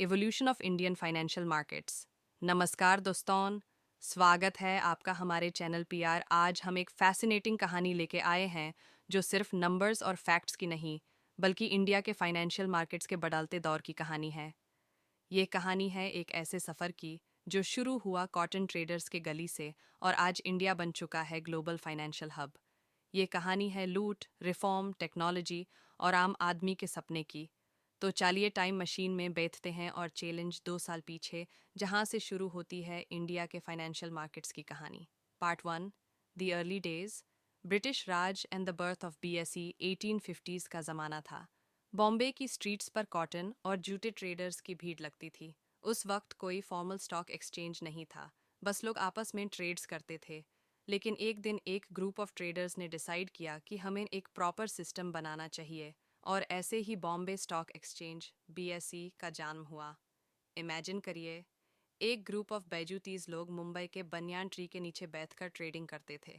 Evolution of Indian financial markets. नमस्कार दोस्तों, स्वागत है आपका हमारे चैनल पीआर। आज हम एक फैसिनेटिंग कहानी लेके आए हैं जो सिर्फ नंबर्स और फैक्ट्स की नहीं, बल्कि इंडिया के फाइनेंशियल मार्केट्स के बदलते दौर की कहानी है। ये कहानी है एक ऐसे सफ़र की जो शुरू हुआ कॉटन ट्रेडर्स के गली से और आज इंडिया बन चुका है ग्लोबल फाइनेंशियल हब। ये कहानी है लूट, रिफॉर्म, टेक्नोलॉजी और आम आदमी के सपने की। तो चलिए टाइम मशीन में बैठते हैं और चैलेंज 2 साल पीछे, जहां से शुरू होती है इंडिया के फाइनेंशियल मार्केट्स की कहानी। Part 1, the early days. British Raj and the birth of BSE 1850s का ज़माना था। बॉम्बे की स्ट्रीट्स पर कॉटन और जूते ट्रेडर्स की भीड़ लगती थी। उस वक्त कोई फॉर्मल स्टॉक एक्सचेंज नहीं था, बस लोग आपस में ट्रेड्स करते थे। लेकिन एक दिन एक ग्रुप ऑफ ट्रेडर्स ने डिसाइड किया कि हमें एक प्रॉपर सिस्टम बनाना चाहिए, और ऐसे ही बॉम्बे स्टॉक एक्सचेंज बीएसई का जन्म हुआ। इमेजिन करिए, एक ग्रुप ऑफ बैजूतीज लोग मुंबई के बनियान ट्री के नीचे बैठकर ट्रेडिंग करते थे।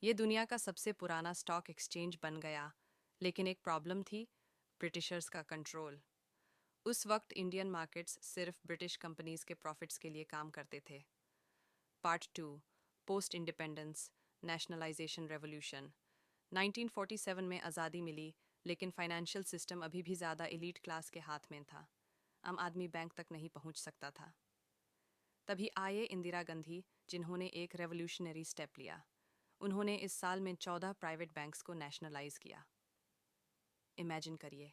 ये दुनिया का सबसे पुराना स्टॉक एक्सचेंज बन गया। लेकिन एक प्रॉब्लम थी, ब्रिटिशर्स का कंट्रोल। उस वक्त इंडियन मार्केट्स सिर्फ ब्रिटिश कंपनीज के प्रॉफिट्स के लिए काम करते थे। Part 2, post independence, nationalisation revolution. 1947 में आज़ादी मिली, लेकिन फाइनेंशियल सिस्टम अभी भी ज़्यादा एलीट क्लास के हाथ में था। आम आदमी बैंक तक नहीं पहुंच सकता था। तभी आए इंदिरा गांधी, जिन्होंने एक रेवोल्यूशनरी स्टेप लिया। उन्होंने इस साल में 14 प्राइवेट बैंक्स को नेशनलाइज किया। इमेजिन करिए,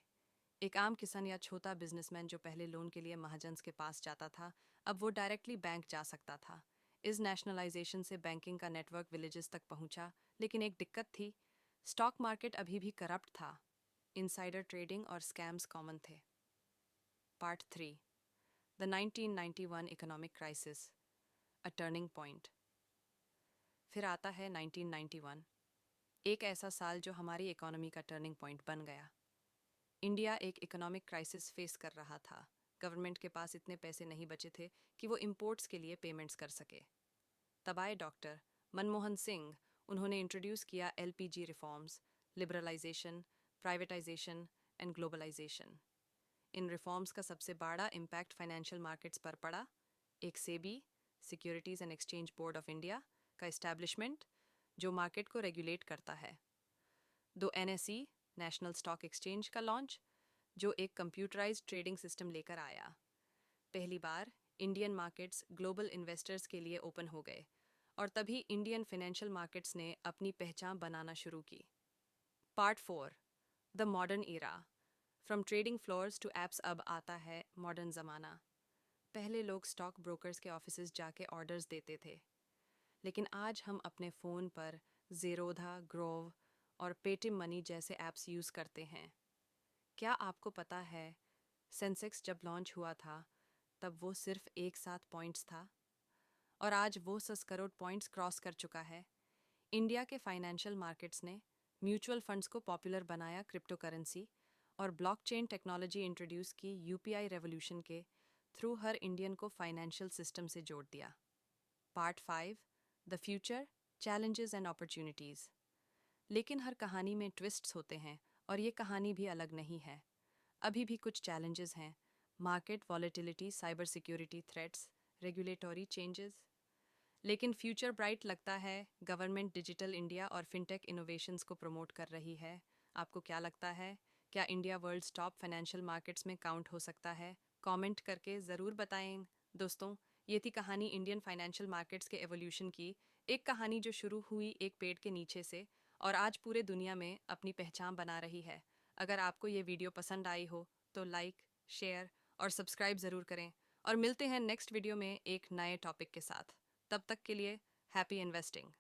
एक आम किसान या छोटा बिजनेसमैन जो पहले लोन के लिए महाजन्स के पास जाता था, अब वो डायरेक्टली बैंक जा सकता था। इस नेशनलाइजेशन से बैंकिंग का नेटवर्क विलेजेस तक पहुंचा, लेकिन एक दिक्कत थी, स्टॉक मार्केट अभी भी करप्ट था। इनसाइडर ट्रेडिंग और स्कैम्स कॉमन थे। Part 3, the 1991 economic crisis, a turning point. फिर आता है 1991, एक ऐसा साल जो हमारी इकोनॉमी का टर्निंग पॉइंट बन गया। इंडिया एक इकोनॉमिक क्राइसिस फेस कर रहा था। गवर्नमेंट के पास इतने पैसे नहीं बचे थे कि वो इंपोर्ट्स के लिए पेमेंट्स कर सके। तब आए डॉक्टर मनमोहन सिंह। उन्होंने इंट्रोड्यूस किया LPG reforms, liberalisation, privatisation and globalisation. इन रिफॉर्म्स का सबसे बड़ा इम्पैक्ट फाइनेंशियल मार्केट्स पर पड़ा। एक SEBI, securities and exchange board of India का इस्टेब्लिशमेंट, जो मार्केट को रेगुलेट करता है। दो एनएसई, नेशनल स्टॉक एक्सचेंज का लॉन्च, जो एक कंप्यूटराइज्ड ट्रेडिंग सिस्टम लेकर आया। पहली बार इंडियन मार्केट्स ग्लोबल इन्वेस्टर्स के लिए ओपन हो गए, और तभी इंडियन फाइनेंशियल मार्केट्स ने अपनी पहचान बनाना शुरू की। Part 4, the modern era. From trading floors to apps, अब आता है मॉडर्न ज़माना। पहले लोग स्टॉक ब्रोकर्स के ऑफिसेज जाके ऑर्डर्स देते थे, लेकिन आज हम अपने फ़ोन पर ज़ेरोधा, ग्रोव और पेटीएम मनी जैसे ऐप्स यूज़ करते हैं। क्या आपको पता है, सेंसेक्स जब लॉन्च हुआ था तब वो सिर्फ 1,7 पॉइंट्स था, और आज वो 10 करोड़ पॉइंट्स क्रॉस कर चुका है। इंडिया के फाइनेंशियल मार्केट्स ने म्यूचुअल फंड्स को पॉपुलर बनाया, क्रिप्टो करेंसी और ब्लॉकचेन टेक्नोलॉजी इंट्रोड्यूस की। यूपीआई रेवोल्यूशन के थ्रू हर इंडियन को फाइनेंशियल सिस्टम से जोड़ दिया। Part 5, the future, challenges and opportunities. लेकिन हर कहानी में ट्विस्ट्स होते हैं, और ये कहानी भी अलग नहीं है। अभी भी कुछ चैलेंजेस हैं, market volatility, cyber security threats, regulatory changes. लेकिन फ्यूचर ब्राइट लगता है। गवर्नमेंट डिजिटल इंडिया और फिनटेक इनोवेशंस को प्रमोट कर रही है। आपको क्या लगता है, क्या India world's top financial markets में काउंट हो सकता है? कमेंट करके ज़रूर बताएं। दोस्तों, ये थी कहानी इंडियन फाइनेंशियल मार्केट्स के एवोल्यूशन की। एक कहानी जो शुरू हुई एक पेड़ के नीचे से, और आज पूरे दुनिया में अपनी पहचान बना रही है। अगर आपको ये वीडियो पसंद आई हो तो लाइक, शेयर और सब्सक्राइब ज़रूर करें, और मिलते हैं नेक्स्ट वीडियो में एक नए टॉपिक के साथ। तब तक के लिए हैप्पी इन्वेस्टिंग।